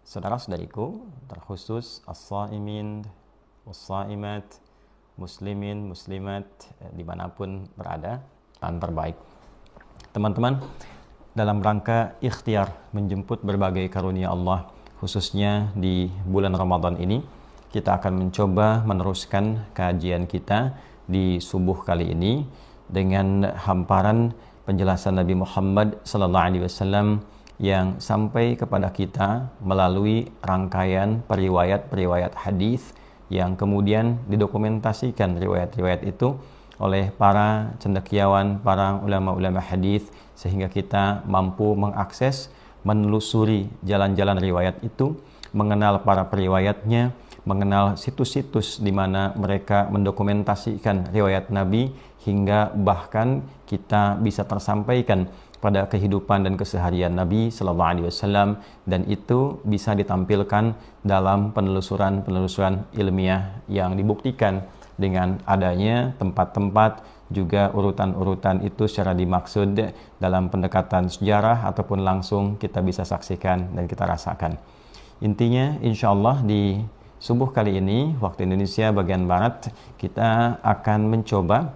Saudara-saudariku, terkhusus as-saimin, was-saimat, muslimin, muslimat, dimanapun berada, yang terbaik. Teman-teman, dalam rangka ikhtiar menjemput berbagai karunia Allah, khususnya di bulan Ramadan ini, kita akan mencoba meneruskan kajian kita di subuh kali ini dengan hamparan penjelasan Nabi Muhammad SAW yang sampai kepada kita melalui rangkaian periwayat-periwayat hadis yang kemudian didokumentasikan riwayat-riwayat itu oleh para cendekiawan, para ulama-ulama hadis, sehingga kita mampu mengakses, menelusuri jalan-jalan riwayat itu, mengenal para periwayatnya, mengenal situs-situs di mana mereka mendokumentasikan riwayat Nabi, hingga bahkan kita bisa tersampaikan pada kehidupan dan keseharian Nabi Sallallahu Alaihi Wasallam, dan itu bisa ditampilkan dalam penelusuran ilmiah yang dibuktikan dengan adanya tempat-tempat, juga urutan-urutan itu secara dimaksud dalam pendekatan sejarah ataupun langsung kita bisa saksikan dan kita rasakan. Intinya insyaallah di subuh kali ini waktu Indonesia bagian Barat kita akan mencoba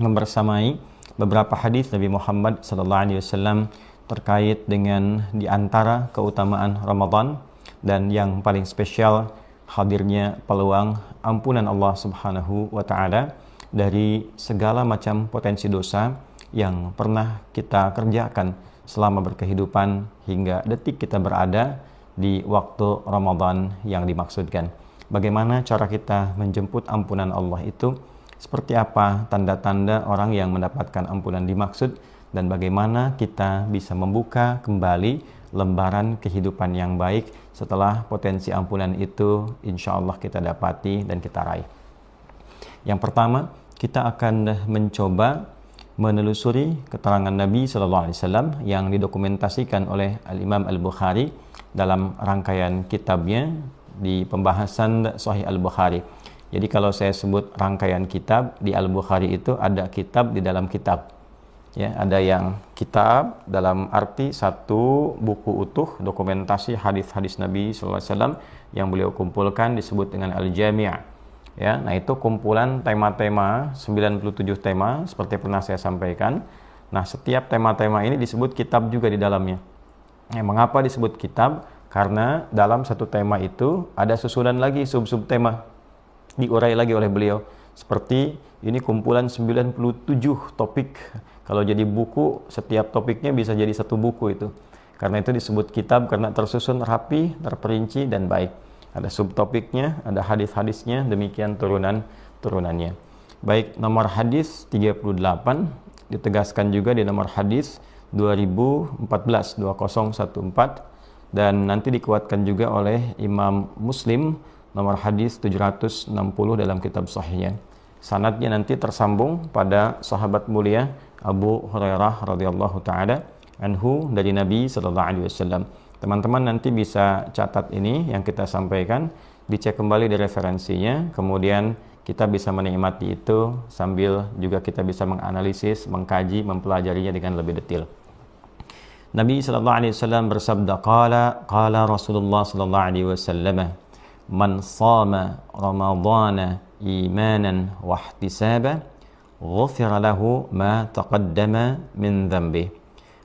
membersamai beberapa hadis Nabi Muhammad SAW terkait dengan di antara keutamaan Ramadan, dan yang paling spesial hadirnya peluang ampunan Allah Subhanahu wa taala dari segala macam potensi dosa yang pernah kita kerjakan selama berkehidupan hingga detik kita berada di waktu Ramadan yang dimaksudkan. Bagaimana cara kita menjemput ampunan Allah itu? Seperti apa tanda-tanda orang yang mendapatkan ampunan dimaksud, dan bagaimana kita bisa membuka kembali lembaran kehidupan yang baik setelah potensi ampunan itu insya Allah kita dapati dan kita raih. Yang pertama, kita akan mencoba menelusuri keterangan Nabi SAW yang didokumentasikan oleh Al-Imam Al-Bukhari dalam rangkaian kitabnya di pembahasan Sahih Al-Bukhari. Jadi kalau saya sebut rangkaian kitab di Al-Bukhari itu ada kitab di dalam kitab. Ya, ada yang kitab dalam arti satu buku utuh dokumentasi hadis-hadis Nabi SAW yang beliau kumpulkan disebut dengan Al-Jami'. Ya, nah itu kumpulan tema-tema, 97 tema seperti pernah saya sampaikan. Nah, setiap tema-tema ini disebut kitab juga di dalamnya. Mengapa disebut kitab? Karena dalam satu tema itu ada susunan lagi sub-sub tema, diurai lagi oleh beliau. Seperti ini kumpulan 97 topik. Kalau jadi buku, setiap topiknya bisa jadi satu buku itu. Karena itu disebut kitab, karena tersusun rapi, terperinci, dan baik. Ada subtopiknya, ada hadis-hadisnya, demikian turunannya. Baik, nomor hadis 38 ditegaskan juga di nomor hadis 2014, dan nanti dikuatkan juga oleh Imam Muslim nomor hadis 760 dalam kitab sahihnya. Sanadnya nanti tersambung pada sahabat mulia Abu Hurairah radhiyallahu taala anhu dari Nabi sallallahu alaihi wasallam. Teman-teman nanti bisa catat ini yang kita sampaikan, dicek kembali di referensinya, kemudian kita bisa menikmati itu sambil juga kita bisa menganalisis, mengkaji, mempelajarinya dengan lebih detail. Nabi sallallahu alaihi wasallam bersabda, qala Rasulullah sallallahu alaihi wasallam, man sama Ramadana imanan wa ihtisaban ghufira lahu ma taqaddama min dhanbi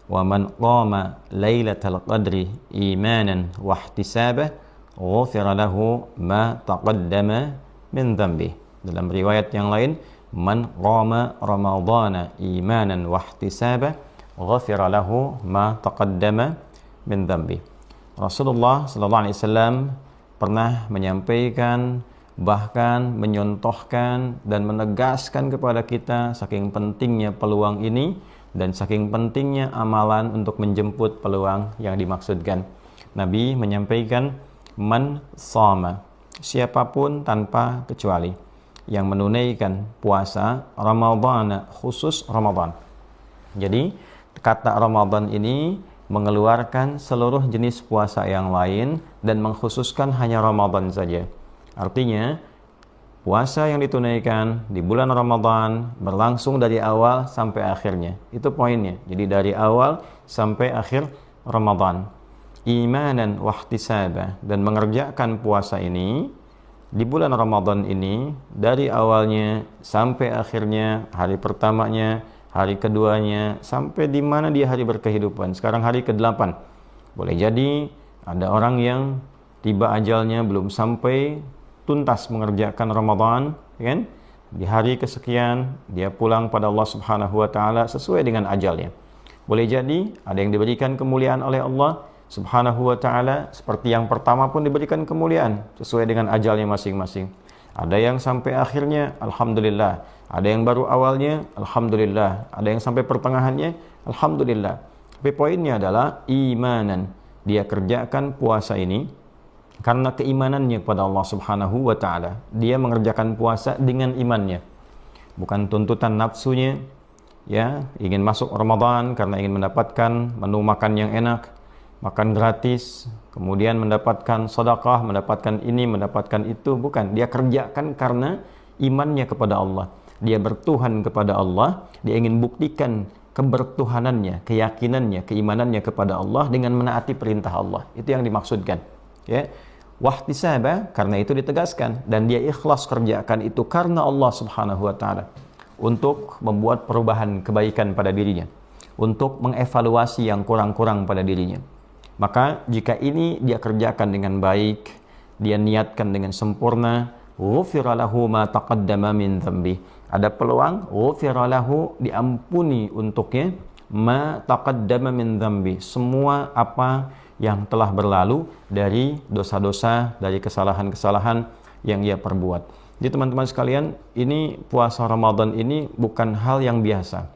wa man qama lailatal qadri imanan wa ihtisaban ghufira lahu ma taqaddama min dhanbi. Dalam riwayat yang lain, man qama Ramadana imanan wa ihtisaban ghufira lahu ma taqaddama min dhanbi. Rasulullah sallallahu alaihi wasallam pernah menyampaikan, bahkan menyontohkan dan menegaskan kepada kita saking pentingnya peluang ini dan saking pentingnya amalan untuk menjemput peluang yang dimaksudkan. Nabi menyampaikan, man shama, siapapun tanpa kecuali yang menunaikan puasa Ramadan, khusus Ramadan. Jadi kata Ramadan ini mengeluarkan seluruh jenis puasa yang lain dan mengkhususkan hanya Ramadan saja. Artinya, puasa yang ditunaikan di bulan Ramadan berlangsung dari awal sampai akhirnya. Itu poinnya. Jadi dari awal sampai akhir Ramadan. imanan wahtisaba, dan mengerjakan puasa ini di bulan Ramadan ini dari awalnya sampai akhirnya, hari pertamanya, hari keduanya, sampai di mana dia hari berkehidupan. Sekarang hari ke-8. Boleh jadi ada orang yang tiba ajalnya belum sampai tuntas mengerjakan Ramadan, kan? Di hari kesekian dia pulang pada Allah Subhanahu wa taala sesuai dengan ajalnya. Boleh jadi ada yang diberikan kemuliaan oleh Allah Subhanahu wa taala, seperti yang pertama pun diberikan kemuliaan sesuai dengan ajalnya masing-masing. Ada yang sampai akhirnya, alhamdulillah. Ada yang baru awalnya, alhamdulillah. Ada yang sampai pertengahannya, alhamdulillah. Tapi poinnya adalah imanan. Dia kerjakan puasa ini karena keimanannya kepada Allah Subhanahu wa taala. Dia mengerjakan puasa dengan imannya. Bukan tuntutan nafsunya, ya, ingin masuk Ramadan karena ingin mendapatkan menu makan yang enak, makan gratis, kemudian mendapatkan sedekah, mendapatkan ini, mendapatkan itu. Bukan, dia kerjakan karena imannya kepada Allah. Dia bertuhan kepada Allah, dia ingin buktikan kebertuhanannya, keyakinannya, keimanannya kepada Allah dengan menaati perintah Allah. Itu yang dimaksudkan, ya. Wahtisaba, karena itu ditegaskan, dan dia ikhlas kerjakan itu karena Allah Subhanahu wa taala, untuk membuat perubahan kebaikan pada dirinya, untuk mengevaluasi yang kurang-kurang pada dirinya. Maka jika ini dia kerjakan dengan baik, dia niatkan dengan sempurna, ghufira lahu ma taqaddama min dzambi. Ada peluang ghufira lahu, diampuni untuknya, ma taqaddama min dzambi, semua apa yang telah berlalu dari dosa-dosa, dari kesalahan-kesalahan yang ia perbuat. Jadi teman-teman sekalian, ini puasa Ramadan ini bukan hal yang biasa.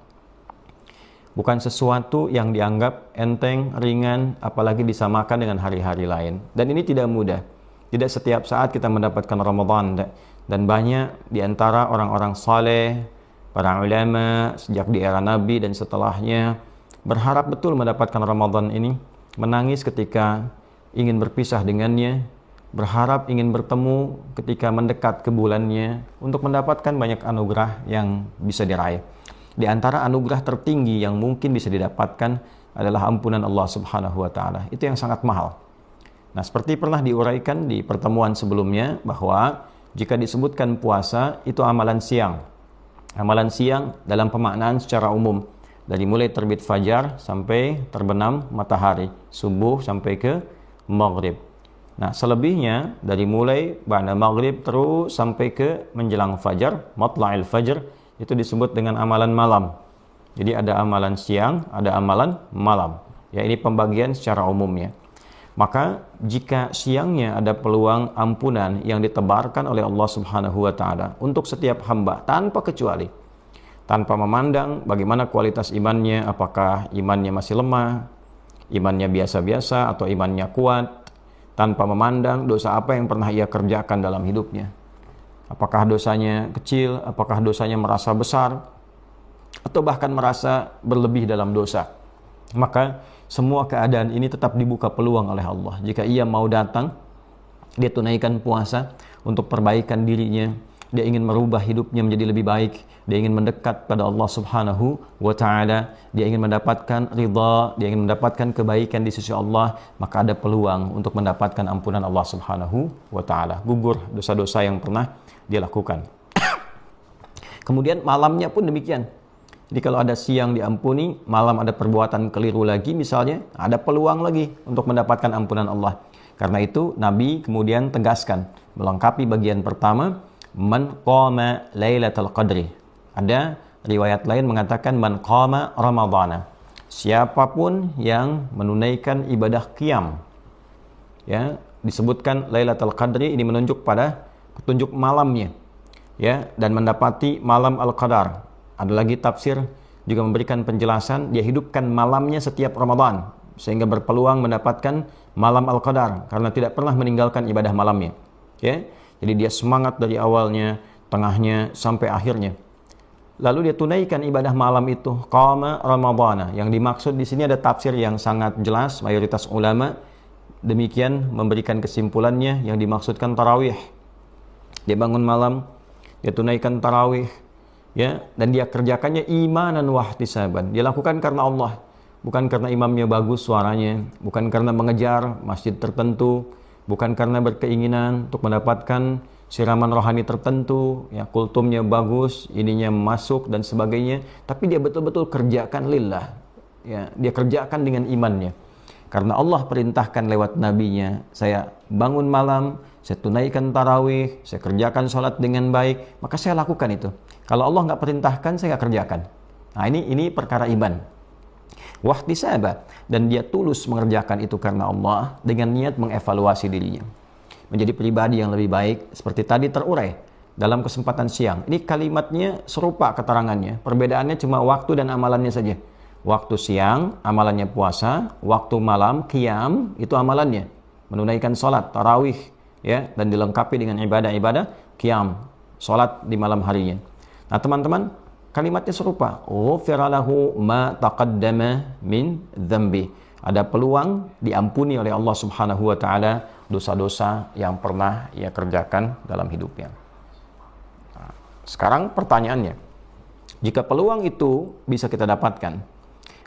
Bukan sesuatu yang dianggap enteng, ringan, apalagi disamakan dengan hari-hari lain. Dan ini tidak mudah. Tidak setiap saat kita mendapatkan Ramadan. Dan banyak di antara orang-orang saleh, para ulama sejak di era Nabi dan setelahnya berharap betul mendapatkan Ramadan ini, menangis ketika ingin berpisah dengannya, berharap ingin bertemu ketika mendekat ke bulannya, untuk mendapatkan banyak anugerah yang bisa diraih. Di antara anugerah tertinggi yang mungkin bisa didapatkan adalah ampunan Allah Subhanahu wa taala. Itu yang sangat mahal. Nah, seperti pernah diuraikan di pertemuan sebelumnya, bahwa jika disebutkan puasa itu amalan siang. Amalan siang dalam pemaknaan secara umum, dari mulai terbit fajar sampai terbenam matahari, subuh sampai ke maghrib. Nah, selebihnya dari mulai ba'da maghrib terus sampai ke menjelang fajar, matla'il fajr, itu disebut dengan amalan malam. Jadi ada amalan siang, ada amalan malam. Ya, ini pembagian secara umumnya. Maka jika siangnya ada peluang ampunan yang ditebarkan oleh Allah Subhanahu wa taala untuk setiap hamba tanpa kecuali, tanpa memandang bagaimana kualitas imannya, apakah imannya masih lemah, imannya biasa-biasa, atau imannya kuat, tanpa memandang dosa apa yang pernah ia kerjakan dalam hidupnya. Apakah dosanya kecil, apakah dosanya merasa besar, atau bahkan merasa berlebih dalam dosa. Maka semua keadaan ini tetap dibuka peluang oleh Allah. Jika ia mau datang, dia tunaikan puasa untuk perbaikan dirinya, dia ingin merubah hidupnya menjadi lebih baik, dia ingin mendekat pada Allah Subhanahu wa taala, dia ingin mendapatkan ridha, dia ingin mendapatkan kebaikan di sisi Allah, maka ada peluang untuk mendapatkan ampunan Allah Subhanahu wa taala, gugur dosa-dosa yang pernah dia lakukan. Kemudian malamnya pun demikian. Jadi kalau ada siang diampuni, malam ada perbuatan keliru lagi misalnya, ada peluang lagi untuk mendapatkan ampunan Allah. Karena itu Nabi kemudian tegaskan, melengkapi bagian pertama, man qama lailatul qadri. Ada riwayat lain mengatakan man qama ramadhana. Siapapun yang menunaikan ibadah qiyam, ya, disebutkan lailatul qadri, ini menunjuk pada petunjuk malamnya, ya, dan mendapati malam al-qadar. Ada lagi tafsir juga memberikan penjelasan, dia hidupkan malamnya setiap Ramadan sehingga berpeluang mendapatkan malam al-qadar karena tidak pernah meninggalkan ibadah malamnya, ya. Jadi dia semangat dari awalnya, tengahnya sampai akhirnya. Lalu dia tunaikan ibadah malam itu, qama ramadhana. Yang dimaksud di sini ada tafsir yang sangat jelas, mayoritas ulama demikian memberikan kesimpulannya, yang dimaksudkan tarawih. Dia bangun malam, dia tunaikan tarawih, ya, dan dia kerjakannya imanan wahtisaban. Dia lakukan karena Allah, bukan karena imamnya bagus suaranya, bukan karena mengejar masjid tertentu, bukan karena berkeinginan untuk mendapatkan siraman rohani tertentu, ya kultumnya bagus, ininya masuk dan sebagainya, tapi dia betul-betul kerjakan lillah, ya dia kerjakan dengan imannya. Karena Allah perintahkan lewat nabinya, saya bangun malam, saya tunaikan tarawih, saya kerjakan sholat dengan baik, maka saya lakukan itu. Kalau Allah nggak perintahkan, saya nggak kerjakan. Nah ini perkara iman. Wahtisaba, dan dia tulus mengerjakan itu karena Allah dengan niat mengevaluasi dirinya. Menjadi pribadi yang lebih baik, seperti tadi terurai dalam kesempatan siang. Ini kalimatnya serupa keterangannya, perbedaannya cuma waktu dan amalannya saja. Waktu siang, amalannya puasa. Waktu malam, qiyam, itu amalannya. Menunaikan sholat, tarawih, ya, dan dilengkapi dengan ibadah-ibadah, qiyam, sholat di malam harinya. Nah teman-teman, kalimatnya serupa. Ghufira lahu ma taqaddama min dzambi. Ada peluang diampuni oleh Allah Subhanahu wa taala dosa-dosa yang pernah ia kerjakan dalam hidupnya. Nah, sekarang pertanyaannya, jika peluang itu bisa kita dapatkan,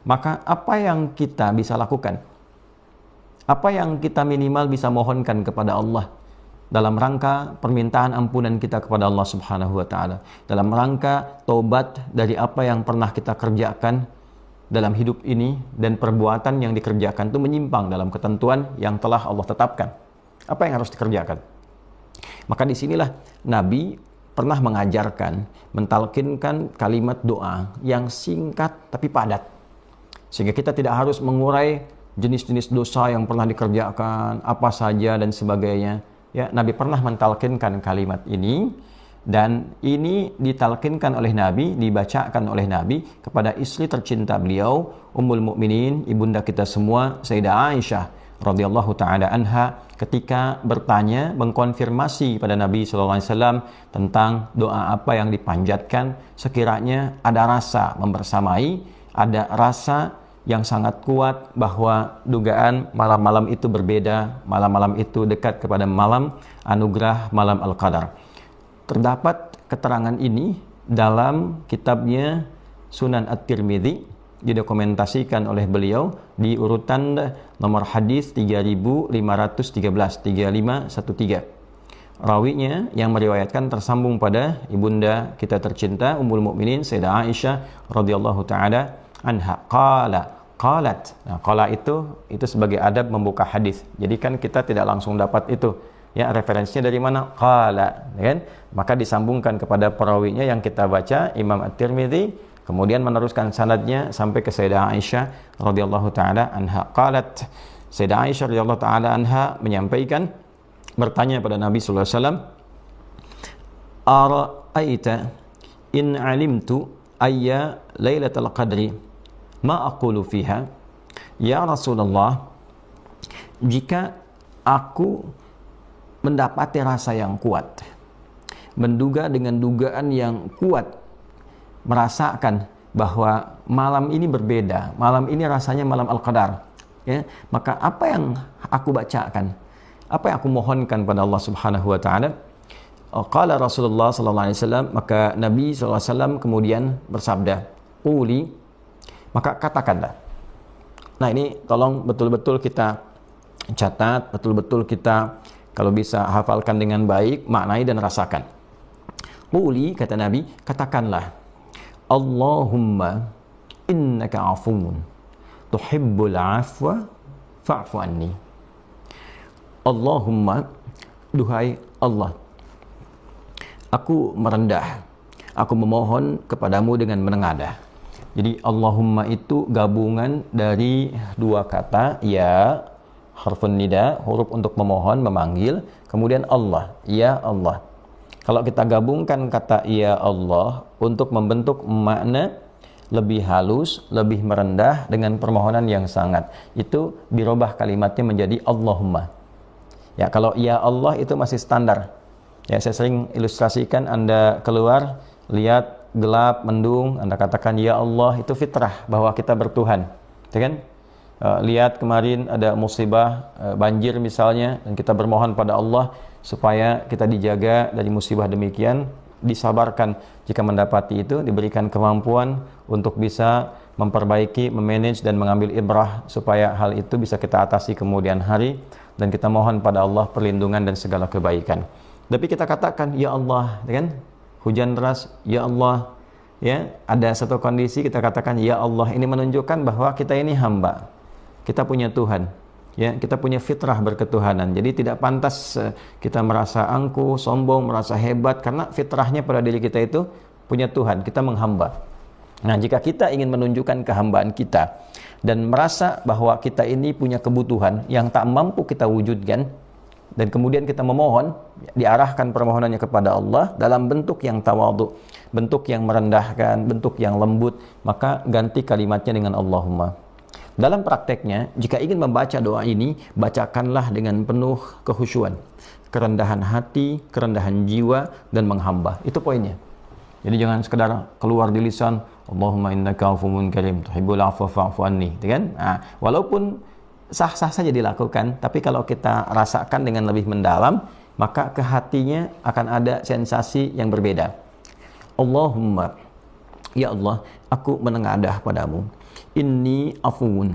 maka apa yang kita bisa lakukan? Apa yang kita minimal bisa mohonkan kepada Allah dalam rangka permintaan ampunan kita kepada Allah Subhanahu wa taala, dalam rangka taubat dari apa yang pernah kita kerjakan dalam hidup ini dan perbuatan yang dikerjakan itu menyimpang dalam ketentuan yang telah Allah tetapkan. Apa yang harus dikerjakan? Maka disinilah Nabi pernah mengajarkan, mentalkinkan kalimat doa yang singkat tapi padat. Sehingga kita tidak harus mengurai jenis-jenis dosa yang pernah dikerjakan, apa saja dan sebagainya. Ya, Nabi pernah mentalkinkan kalimat ini, dan ini ditalkinkan oleh Nabi, dibacakan oleh Nabi kepada istri tercinta beliau, Ummul Mukminin, ibunda kita semua, Sayyidah Aisyah radhiyallahu taala anha, ketika bertanya, mengkonfirmasi pada Nabi SAW tentang doa apa yang dipanjatkan, sekiranya ada rasa membersamai, ada rasa yang sangat kuat bahwa dugaan malam-malam itu berbeda, malam-malam itu dekat kepada malam anugerah malam Al-Qadar. Terdapat keterangan ini dalam kitabnya Sunan At-Tirmidzi, didokumentasikan oleh beliau di urutan nomor hadis 3513. Rawinya yang meriwayatkan tersambung pada ibunda kita tercinta Ummul Mukminin Sayyidah Aisyah radhiyallahu taala anha. Qalat. Nah, qala itu sebagai adab membuka hadis. Jadi kan kita tidak langsung dapat itu. Ya, referensinya dari mana? Qala, kan? Maka disambungkan kepada perawinya yang kita baca Imam At-Tirmidzi, kemudian meneruskan sanadnya sampai ke Sayyidah Aisyah radhiyallahu taala anha. Qalat, Sayyidah Aisyah radhiyallahu taala anha menyampaikan, bertanya pada Nabi sallallahu alaihi wasallam, "Ara'aita in 'alimtu ayya lailatul qadri ma aqulu fiha?" Ya Rasulullah, jika aku mendapati rasa yang kuat, menduga dengan dugaan yang kuat, merasakan bahwa malam ini berbeda, malam ini rasanya malam Al-Qadar, ya, maka apa yang aku bacakan, apa yang aku mohonkan pada Allah Subhanahu wa taala? Qala Rasulullah sallallahu alaihi wasallam, maka Nabi sallallahu alaihi wasallam kemudian bersabda, "Quli," maka katakanlah. Nah, ini tolong betul-betul kita catat, betul-betul kita kalau bisa hafalkan dengan baik, maknai dan rasakan. Quli, kata Nabi, katakanlah, Allahumma innaka afuun tuhibbul afwa fa'fu anni. Allahumma, duhai Allah, aku merendah, aku memohon kepadamu dengan menengadah. Jadi Allahumma itu gabungan dari dua kata, ya, harfun nida, huruf untuk memohon, memanggil, kemudian Allah, ya Allah. Kalau kita gabungkan kata ya Allah untuk membentuk makna lebih halus, lebih merendah dengan permohonan yang sangat, itu dirubah kalimatnya menjadi Allahumma. Ya, kalau ya Allah itu masih standar. Ya, saya sering ilustrasikan, Anda keluar, lihat gelap, mendung, Anda katakan ya Allah, itu fitrah bahwa kita bertuhan. Ya kan? Lihat kemarin ada musibah, banjir misalnya, dan kita bermohon pada Allah supaya kita dijaga dari musibah demikian, disabarkan jika mendapati itu, diberikan kemampuan untuk bisa memperbaiki, memanage dan mengambil ibrah supaya hal itu bisa kita atasi kemudian hari, dan kita mohon pada Allah perlindungan dan segala kebaikan. Tapi kita katakan ya Allah, kan? Hujan deras, ya Allah, ya, ada satu kondisi kita katakan ya Allah, ini menunjukkan bahwa kita ini hamba. Kita punya Tuhan. Ya, kita punya fitrah berketuhanan. Jadi tidak pantas kita merasa angkuh, sombong, merasa hebat, karena fitrahnya pada diri kita itu punya Tuhan, kita menghamba. Nah, jika kita ingin menunjukkan kehambaan kita dan merasa bahwa kita ini punya kebutuhan yang tak mampu kita wujudkan, dan kemudian kita memohon, diarahkan permohonannya kepada Allah dalam bentuk yang tawadhu, bentuk yang merendahkan, bentuk yang lembut, maka ganti kalimatnya dengan Allahumma. Dalam prakteknya, jika ingin membaca doa ini, bacakanlah dengan penuh kekhusyuan, kerendahan hati, kerendahan jiwa, dan menghamba. Itu poinnya. Jadi jangan sekedar keluar di lisan, Allahumma innaka afuwwun karim, tuhibbul afwa fa'fu anni, kan? Nah, walaupun sah-sah saja dilakukan, tapi kalau kita rasakan dengan lebih mendalam, maka ke hatinya akan ada sensasi yang berbeda. Allahumma, ya Allah, aku menengadah padamu. Inni afuun.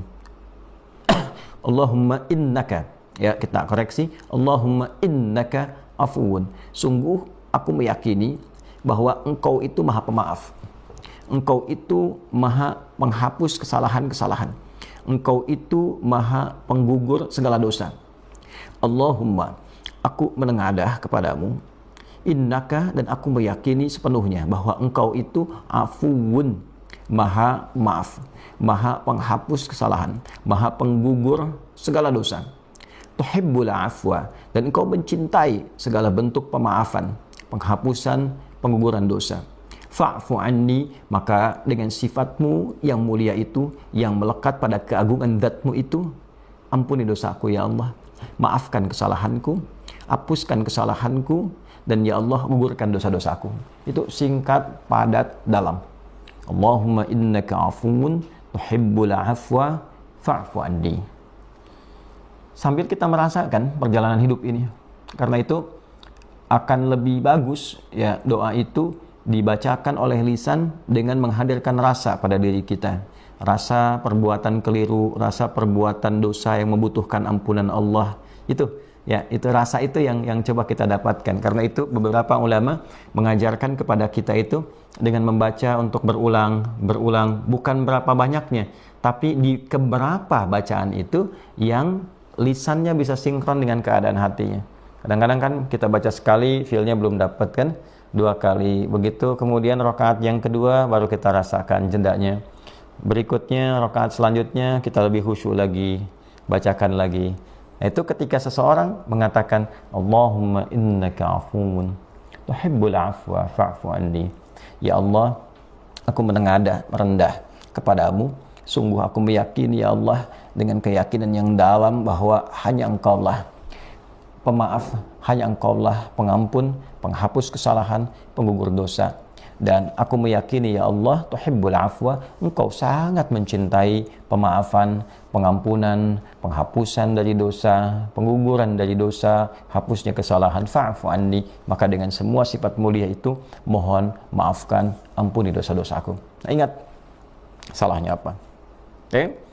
Allahumma innaka, ya kita koreksi, Allahumma innaka afuun. Sungguh aku meyakini bahwa Engkau itu Maha Pemaaf. Engkau itu Maha Penghapus kesalahan-kesalahan. Engkau itu Maha Penggugur segala dosa. Allahumma, aku menengadah kepadamu. Innaka, dan aku meyakini sepenuhnya bahwa Engkau itu afuun, Maha Maaf, Maha Penghapus kesalahan, Maha Penggugur segala dosa. Tuhibbul afwa, dan Engkau mencintai segala bentuk pemaafan, penghapusan, pengguguran dosa. Fa'fu anni, maka dengan sifatmu yang mulia itu, yang melekat pada keagungan zatmu itu, ampuni dosaku ya Allah. Maafkan kesalahanku, hapuskan kesalahanku, dan ya Allah gugurkan dosa-dosaku. Itu singkat, padat, dalam. Allahumma innaka afuwun tuhibbul afwa fa'fu anni. Sambil kita merasakan perjalanan hidup ini. Karena itu akan lebih bagus ya doa itu dibacakan oleh lisan dengan menghadirkan rasa pada diri kita. Rasa perbuatan keliru, rasa perbuatan dosa yang membutuhkan ampunan Allah. Itu rasa itu yang coba kita dapatkan. Karena itu beberapa ulama mengajarkan kepada kita itu dengan membaca untuk berulang, bukan berapa banyaknya, tapi di keberapa bacaan itu yang lisannya bisa sinkron dengan keadaan hatinya. Kadang-kadang kan kita baca sekali, feel-nya belum dapat kan, 2 kali, begitu kemudian rakaat yang kedua baru kita rasakan jedanya. Berikutnya rakaat selanjutnya kita lebih khusyuk lagi, bacakan lagi. Nah, itu ketika seseorang mengatakan Allahumma innaka afuwun tuhibbul afwa fa'fu anni. Ya Allah, aku menengadah, merendah kepadamu. Sungguh aku meyakini ya Allah dengan keyakinan yang dalam bahwa hanya Engkaulah pemaaf, hanya Engkaulah pengampun, penghapus kesalahan, penggugur dosa. Dan aku meyakini ya Allah, tuhibbul afwa, Engkau sangat mencintai pemaafan, pengampunan, penghapusan dari dosa, pengguguran dari dosa, hapusnya kesalahan. Fa'fu anni, maka dengan semua sifat mulia itu mohon maafkan, ampuni dosa-dosaku. Nah, ingat salahnya apa? Oke?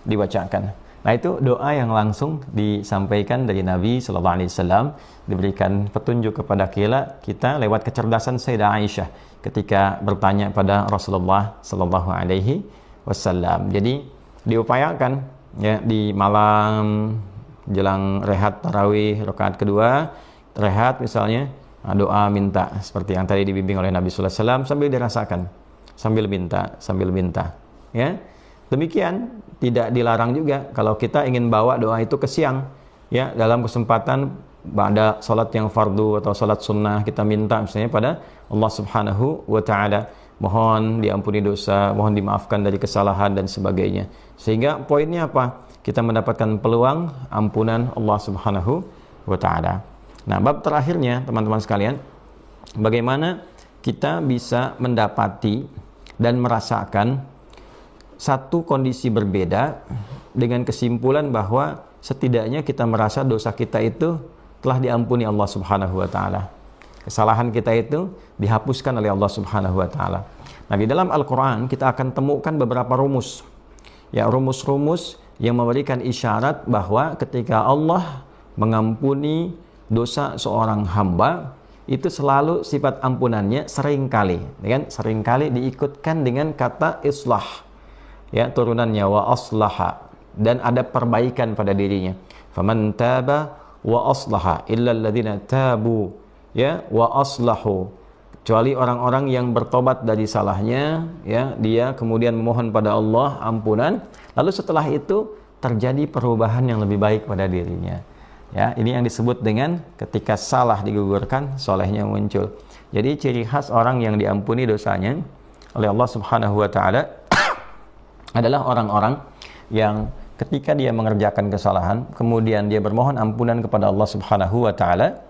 Dibacakan. Nah, itu doa yang langsung disampaikan dari Nabi sallallahu alaihi wasallam, diberikan petunjuk kepada kita lewat kecerdasan Sayyidah Aisyah ketika bertanya pada Rasulullah sallallahu alaihi wasallam. Jadi diupayakan ya di malam jelang rehat tarawih rakaat kedua, rehat misalnya, doa minta seperti yang tadi dibimbing oleh Nabi sallallahu alaihi wasallam sambil dirasakan, sambil minta, ya. Demikian tidak dilarang juga kalau kita ingin bawa doa itu ke siang, ya, dalam kesempatan pada salat yang fardu atau salat sunnah, kita minta misalnya pada Allah Subhanahu wa taala, mohon diampuni dosa, mohon dimaafkan dari kesalahan dan sebagainya. Sehingga poinnya apa? Kita mendapatkan peluang ampunan Allah Subhanahu wa taala. Nah, bab terakhirnya teman-teman sekalian, bagaimana kita bisa mendapati dan merasakan satu kondisi berbeda dengan kesimpulan bahwa setidaknya kita merasa dosa kita itu telah diampuni Allah Subhanahu wa taala. Kesalahan kita itu dihapuskan oleh Allah Subhanahu wa taala. Nah, di dalam Al-Qur'an kita akan temukan beberapa rumus. Ya, rumus-rumus yang memberikan isyarat bahwa ketika Allah mengampuni dosa seorang hamba, itu selalu sifat ampunannya seringkali, kan? Seringkali diikutkan dengan kata islah. Ya, turunannya wa aslaha, dan ada perbaikan pada dirinya. Faman taba wa aslaha illa alladziina tabu, ya, wa aslahu. Kecuali orang-orang yang bertobat dari salahnya, ya, dia kemudian memohon pada Allah ampunan, lalu setelah itu terjadi perubahan yang lebih baik pada dirinya. Ya, ini yang disebut dengan ketika salah digugurkan, solehnya muncul. Jadi ciri khas orang yang diampuni dosanya oleh Allah Subhanahu wa taala adalah orang-orang yang ketika dia mengerjakan kesalahan, kemudian dia bermohon ampunan kepada Allah Subhanahu wa taala,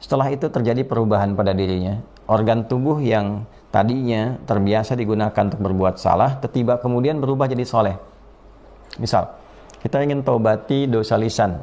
setelah itu terjadi perubahan pada dirinya. Organ tubuh yang tadinya terbiasa digunakan untuk berbuat salah, tiba-tiba kemudian berubah jadi soleh. Misal, kita ingin taubati dosa lisan.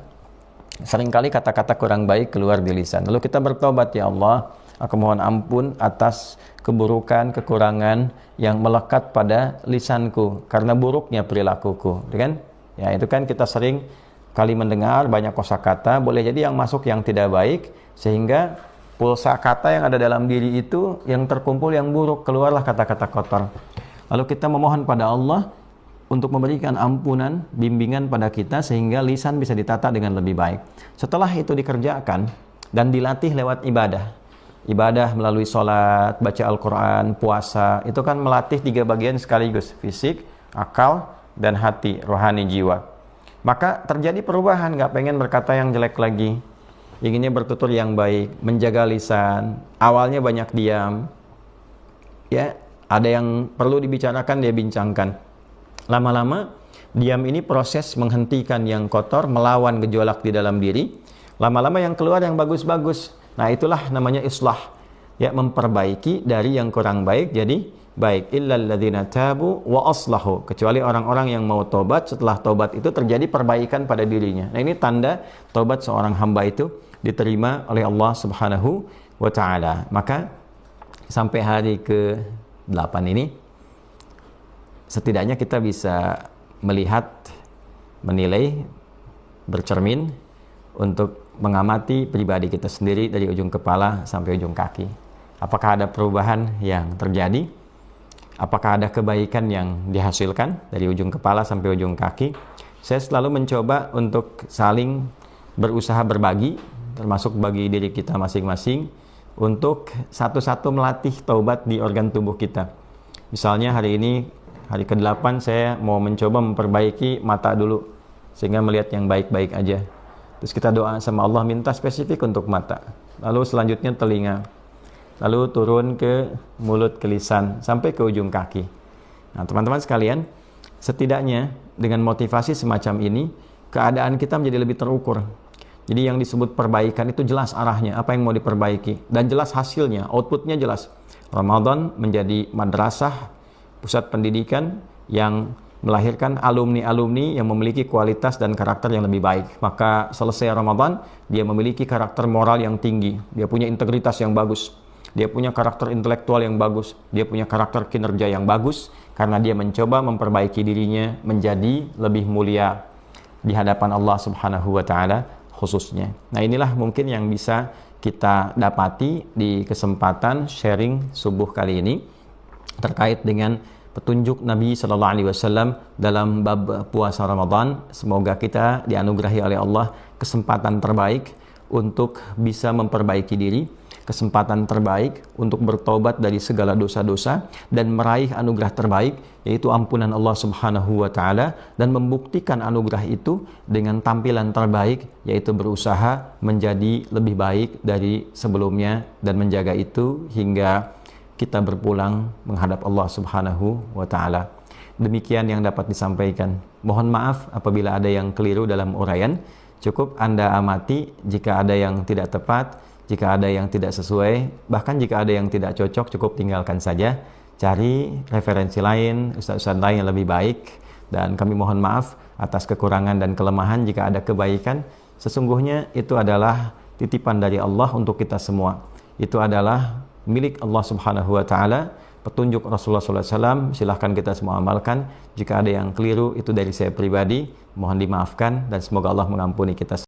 Seringkali kata-kata kurang baik keluar di lisan. Lalu kita bertobat, ya Allah, aku mohon ampun atas keburukan, kekurangan yang melekat pada lisanku karena buruknya perilakuku, kan? Ya, itu kan kita sering kali mendengar banyak kosakata, boleh jadi yang masuk yang tidak baik, sehingga pulsa kata yang ada dalam diri itu yang terkumpul yang buruk, keluarlah kata-kata kotor. Lalu kita memohon pada Allah untuk memberikan ampunan, bimbingan pada kita sehingga lisan bisa ditata dengan lebih baik. Setelah itu dikerjakan dan dilatih lewat ibadah. Ibadah melalui sholat, baca Al-Quran, puasa, itu kan melatih 3 bagian sekaligus, fisik, akal, dan hati, rohani, jiwa. Maka terjadi perubahan, nggak pengen berkata yang jelek lagi, inginnya bertutur yang baik, menjaga lisan, awalnya banyak diam, ya, ada yang perlu dibicarakan, dia bincangkan. Lama-lama, diam ini proses menghentikan yang kotor, melawan gejolak di dalam diri. Lama-lama yang keluar yang bagus-bagus. Nah, itulah namanya islah. Ya, memperbaiki dari yang kurang baik jadi baik. Illal ladzina tabu wa aslahu. Kecuali orang-orang yang mau tobat, setelah tobat itu terjadi perbaikan pada dirinya. Nah, ini tanda tobat seorang hamba itu diterima oleh Allah Subhanahu wa taala. Maka sampai hari ke-8 ini setidaknya kita bisa melihat, menilai, bercermin untuk mengamati pribadi kita sendiri dari ujung kepala sampai ujung kaki. Apakah ada perubahan yang terjadi? Apakah ada kebaikan yang dihasilkan dari ujung kepala sampai ujung kaki? Saya selalu mencoba untuk saling berusaha berbagi, termasuk bagi diri kita masing-masing, untuk satu-satu melatih taubat di organ tubuh kita. Misalnya hari ini, hari ke-8 saya mau mencoba memperbaiki mata dulu, sehingga melihat yang baik-baik aja. Terus kita doa sama Allah, minta spesifik untuk mata. Lalu selanjutnya telinga. Lalu turun ke mulut, ke lisan, sampai ke ujung kaki. Nah, teman-teman sekalian, setidaknya dengan motivasi semacam ini, keadaan kita menjadi lebih terukur. Jadi yang disebut perbaikan itu jelas arahnya, apa yang mau diperbaiki. Dan jelas hasilnya, outputnya jelas. Ramadan menjadi madrasah, pusat pendidikan yang melahirkan alumni-alumni yang memiliki kualitas dan karakter yang lebih baik. Maka selesai Ramadan, dia memiliki karakter moral yang tinggi, dia punya integritas yang bagus, dia punya karakter intelektual yang bagus, dia punya karakter kinerja yang bagus, karena dia mencoba memperbaiki dirinya menjadi lebih mulia di hadapan Allah Subhanahu wa taala khususnya. Nah, inilah mungkin yang bisa kita dapati di kesempatan sharing subuh kali ini terkait dengan petunjuk Nabi Sallallahu Alaihi Wasallam dalam bab puasa Ramadan. Semoga kita dianugerahi oleh Allah kesempatan terbaik untuk bisa memperbaiki diri, kesempatan terbaik untuk bertobat dari segala dosa-dosa dan meraih anugerah terbaik, yaitu ampunan Allah Subhanahu wa taala, dan membuktikan anugerah itu dengan tampilan terbaik, yaitu berusaha menjadi lebih baik dari sebelumnya dan menjaga itu hingga kita berpulang menghadap Allah Subhanahu wa taala. Demikian yang dapat disampaikan. Mohon maaf apabila ada yang keliru dalam uraian. Cukup Anda amati jika ada yang tidak tepat, jika ada yang tidak sesuai, bahkan jika ada yang tidak cocok, cukup tinggalkan saja. Cari referensi lain, ustaz-ustaz lain yang lebih baik, dan kami mohon maaf atas kekurangan dan kelemahan. Jika ada kebaikan, sesungguhnya itu adalah titipan dari Allah untuk kita semua. itu adalah milik Allah Subhanahu wa taala, petunjuk Rasulullah SAW, silahkan kita semua amalkan. Jika ada yang keliru itu dari saya pribadi, mohon dimaafkan dan semoga Allah mengampuni kita.